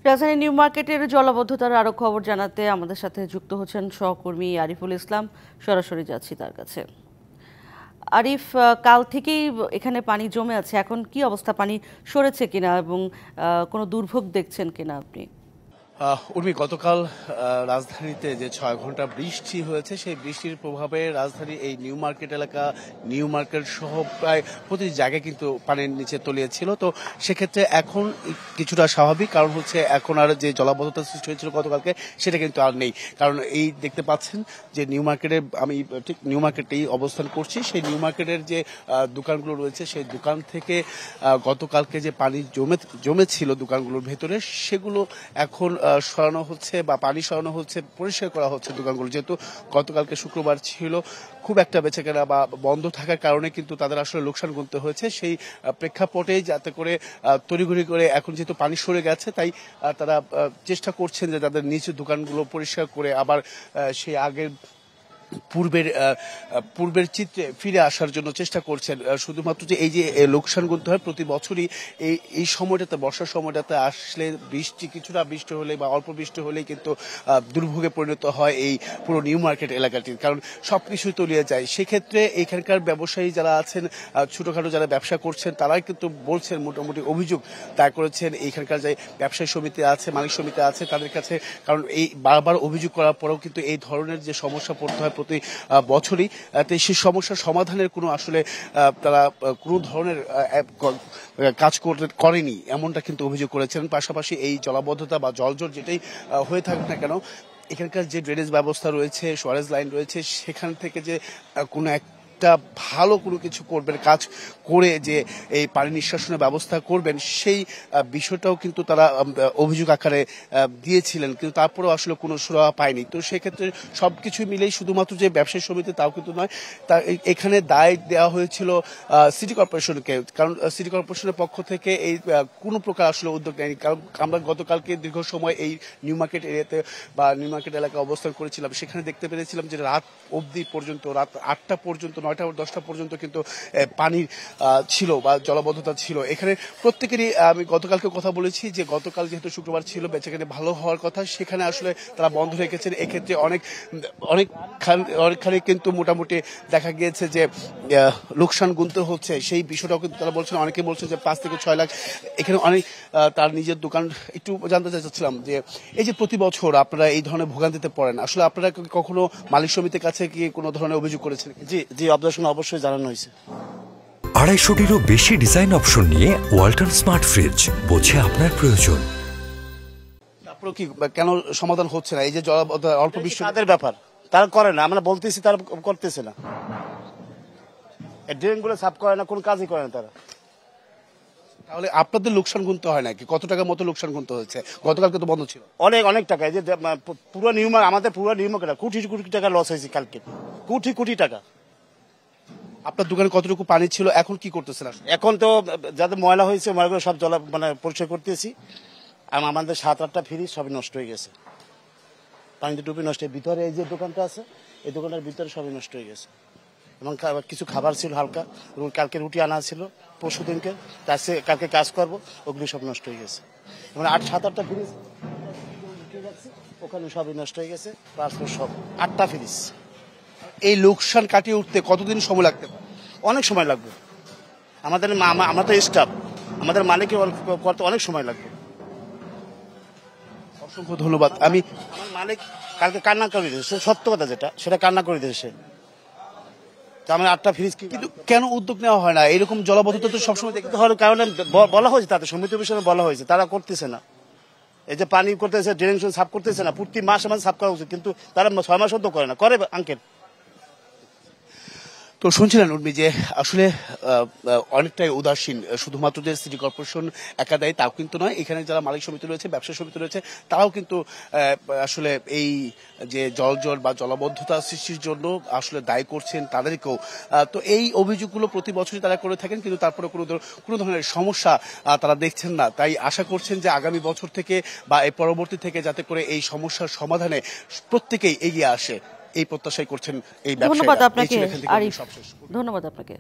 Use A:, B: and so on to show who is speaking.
A: রাজধানী নিউ মার্কেটের জলাবদ্ধতার আরও খবর জানাতে আমাদের সাথে যুক্ত হচ্ছেন সহকর্মী আরিফুল ইসলাম। সরাসরি যাচ্ছি তার কাছে। আরিফ, কাল থেকেই এখানে পানি জমে আছে, এখন কি অবস্থা? পানি সরেছে কিনা এবং কোনো দুর্ভোগ দেখছেন কিনা আপনি?
B: উর্মি, গতকাল রাজধানীতে যে 6 ঘন্টা বৃষ্টি হয়েছে সেই বৃষ্টির প্রভাবে রাজধানীর এই নিউ মার্কেট এলাকা, নিউ মার্কেট সহ প্রায় প্রতিটি জায়গায় কিন্তু পানির নিচে তলিয়ে ছিল। তো সেক্ষেত্রে এখন কিছুটা স্বাভাবিক, কারণ হচ্ছে এখন আর যে জলাবদ্ধতা সৃষ্টি হয়েছিল গতকালকে সেটা কিন্তু আর নেই। কারণ এই দেখতে পাচ্ছেন যে নিউ মার্কেটের, আমি ঠিক নিউ মার্কেটেই অবস্থান করছি, সেই নিউ মার্কেটের যে দোকানগুলো রয়েছে সেই দোকান থেকে গতকালকে যে পানি জমেছিল দোকানগুলোর ভেতরে, সেগুলো এখন সরানো হচ্ছে বা পানি সরানো হচ্ছে, পরিষ্কার করা হচ্ছে দোকানগুলো। যেহেতু গতকালকে শুক্রবার ছিল, খুব একটা বেচাকেনা বা বন্ধ থাকার কারণে কিন্তু তাদের আসলে লোকসান গুনতে হয়েছে। সেই প্রেক্ষাপটেই যাতে করে তড়িঘড়ি করে এখন যেহেতু পানি সরে গেছে, তাই তারা চেষ্টা করছেন যে তাদের নিচু দোকানগুলো পরিষ্কার করে আবার সেই আগের পূর্বের চিত্রে ফিরে আসার জন্য চেষ্টা করছেন। শুধুমাত্র যে এই যে লোকসান গুনতে হয় প্রতি বছরই এই সময়টাতে, বর্ষার সময়টাতে আসলে কিছুটা বৃষ্টি হলে বা অল্প বৃষ্টি হলেই কিন্তু দুর্ভোগে পরিণত হয় এই পুরো নিউ মার্কেট এলাকাটি, কারণ সবকিছু তলিয়ে যায়। সেক্ষেত্রে এখানকার ব্যবসায়ী যারা আছেন, ছোটখাটো যারা ব্যবসা করছেন, তারাই কিন্তু বলছেন, মোটামুটি অভিযোগ দায়ের করেছেন এখানকার যে ব্যবসায়ী সমিতি আছে, মালিক সমিতি আছে তাদের কাছে। কারণ এই বারবার অভিযোগ করার পরেও কিন্তু এই ধরনের যে সমস্যা পড়তে হয় প্রতি বছরই, সেই সমস্যার সমাধানের কোনো আসলে তারা কোনো ধরনের কাজ করেনি, এমনটা কিন্তু অভিযোগ করেছেন। পাশাপাশি এই জলাবদ্ধতা বা জলজট যেটাই হয়ে থাকুক না কেন, এখানকার যে ড্রেনেজ ব্যবস্থা রয়েছে, সোয়ারেজ লাইন রয়েছে, সেখান থেকে যে কোনো একটা ভালো কোনো কিছু করবেন, কাজ করে যে এই পানি নিষ্কাশনের ব্যবস্থা করবেন, সেই বিষয়টাও কিন্তু তারা অভিযোগ আকারে দিয়েছিলেন, কিন্তু তারপরেও আসলে কোনো সুরাহা পায়নি। তো সেক্ষেত্রে সবকিছু মিলেই শুধুমাত্র যে ব্যবসায়ী সমিতি তাও কিন্তু নয়, তা এখানে দায় দেওয়া হয়েছিল সিটি কর্পোরেশনকে, কারণ সিটি কর্পোরেশনের পক্ষ থেকে এই কোনো প্রকার আসলে উদ্যোগ নেয়নি। কারণ আমরা গতকালকে দীর্ঘ সময় এই নিউ মার্কেট এরিয়াতে বা নিউ মার্কেট এলাকায় অবস্থান করেছিলাম, সেখানে দেখতে পেরেছিলাম যে রাত অবধি পর্যন্ত, রাত 8টা পর্যন্ত, 9টা 10টা পর্যন্ত কিন্তু পানির ছিল বা জলাবদ্ধতা ছিল এখানে প্রত্যেকেরই। আমি গতকালকে কথা বলেছি যে গতকাল যেহেতু শুক্রবার ছিল, বেচাকেনা ভালো হওয়ার কথা, সেখানে আসলে তারা বন্ধ রেখেছেন। এক্ষেত্রে অনেকখানি কিন্তু মোটামুটি দেখা গিয়েছে যে লোকসান গুনতে হচ্ছে, সেই বিষয়টাও কিন্তু তারা বলছেন। অনেকে বলছেন যে 5 থেকে 6 লাখ। এখানে অনেক তার নিজের দোকান, একটু জানতে চাচ্ছিলাম যে এই যে প্রতি বছর আপনারা এই ধরনের ভোগান্তিতে পড়েন, আসলে আপনারা কখনো মালিক সমিতির কাছে কি কোনো ধরনের অভিযোগ করেছেন? জি, অবজারভেশন অবশ্যই জানানো হয়েছে।
C: 250-টিরও বেশি ডিজাইন অপশন নিয়ে ওয়ালটন স্মার্ট ফ্রিজ, বোঝে আপনার প্রয়োজন।
B: তারপরে কি কেন সমাধান হচ্ছে না? এই যে অল্প বৃষ্টি,
D: তাদের ব্যাপার, তারা করে না। আমরা বলতেছি, তারা করতেছে না। ড্রেন গুলো সাফ করে না, কোন কাজই করে না তারা।
B: তাহলে আপনাদের লোকসান গুনতে হয় নাকি? কত টাকার মতো লোকসান গুনতে হয়েছে? গতকালকে তো বন্ধ ছিল।
D: অনেক টাকা। এই যে পুরো আমাদের পুরো নিউমার্কেট কোটি টাকা লস হয়েছে কালকে, কোটি টাকা।
B: আপনার দোকানে কতটুকু পানি ছিল, এখন কি করতেছেন?
D: এখন তো যাদের ময়লা হয়েছে, ময়লাগুলো সব পরিষ্কার করতেছি। আর আমাদের 7-8টা ফ্রিজ সবই নষ্ট হয়ে গেছে, পানিতে ডুবে নষ্ট হয়ে। ভিতরে এই যে দোকানটা আছে, এই দোকানটার ভিতরে সবই নষ্ট হয়ে গেছে। এবং কিছু খাবার ছিল হালকা, কালকে রুটি আনা ছিল পরশু দিনকে, কালকে কাজ করবো, ওগুলো সব নষ্ট হয়ে গেছে। মানে 7-8টা ফ্রিজ ওখানে সবই নষ্ট হয়ে গেছে, সব 8টা ফ্রিজ।
B: এই লোকসান কাটিয়ে উঠতে কতদিন সময় লাগতে পারে?
D: অনেক সময় লাগবে। আমরা তো স্টাফ, আমাদের মালিকের করতে অনেক সময় লাগবে।
B: অসংখ্য ধন্যবাদ। আমার
D: মালিক কালকে কান্না করে দিয়েছে, সত্য কথা যেটা, সেটা কান্না করে দিয়েছে। আমরা 8টা ফ্রিজ,
B: কিন্তু কেন উদ্যোগ নেওয়া হয় না? এরকম জলাবদ্ধতা তো সবসময় দেখতে হয়।
D: কারণ বলা হয়েছে, তাদের সমিতির বিষয়ে বলা হয়েছে, তারা করতেছে না। এই যে পানি করতেছে, ড্রেন সাফ করতেছে না, প্রতি মাসে সাফ করা উচিত, কিন্তু তারা 6 মাস অন্তর করে না। করে আঙ্কেল।
B: তো শুনছিলেন উর্মি যে আসলে অনেকটাই উদাসীন, শুধুমাত্র যে সিটি কর্পোরেশন একা দায়ী তাও কিন্তু নয়, এখানে যারা মালিক সমিতি রয়েছে, ব্যবসা সমিতি রয়েছে, তারাও কিন্তু আসলে এই যে জলজট বা জলাবদ্ধতা সৃষ্টির জন্য আসলে দায়ী করছেন তাদেরকেও। তো এই অভিযোগগুলো প্রতি বছরই তারা করে থাকেন, কিন্তু তারপরে কোনো ধরনের সমস্যা তারা দেখছেন না। তাই আশা করছেন যে আগামী বছর থেকে বা এই পরবর্তী থেকে যাতে করে এই সমস্যার সমাধানে প্রত্যেকেই এগিয়ে আসে, এই প্রত্যাশাই করছেন এই ব্যবসায়ীরা।
A: ধন্যবাদ আপনাকে আরিফ, ধন্যবাদ আপনাকে।